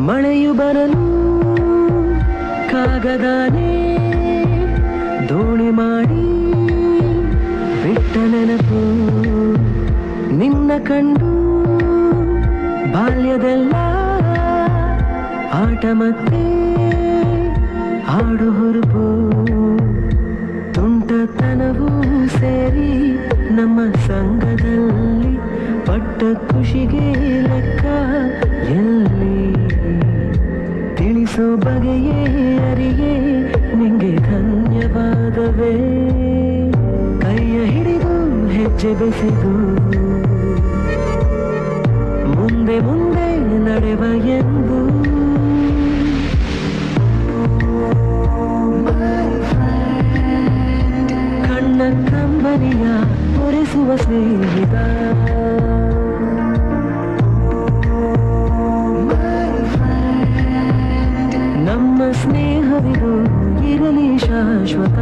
ಮಳೆಯು ಬರಲು ಕಾಗದಾನೆ ದೋಣಿ ಮಾಡಿ ಬಿಟ್ಟ ನೆನಪು ನಿನ್ನ ಕಂಡು ಬಾಲ್ಯದೆಲ್ಲ ಆಟ ಮತ್ತೆ ಆಡು ಹುರುಪು ತುಂಟತನವೂ ಸೇರಿ ನಮ್ಮ ಸಂಘದಲ್ಲಿ ಪಟ್ಟ ಖುಷಿಗೆ ಲೆಕ್ಕ ಎಲ್ಲಿ ತಿಳಿಸೋ ಬಗೆಯೇ ಅರಿಯೇ ನಿಂಗೆ ಧನ್ಯವಾದವೇ ಕೈಯ ಹಿಡಿದು ಹೆಜ್ಜೆ ಬೆಸೆದು ಮುಂದೆ ಮುಂದೆ ನಡೆವ ಎಂದು ಕಣ್ಣ ಕಂಬನಿಯ ಒರೆಸುವ ಸ್ನೇಹಿತ ನಮ್ಮ ಸ್ನೇಹವಿದು ಇರಲಿ ಶಾಶ್ವತ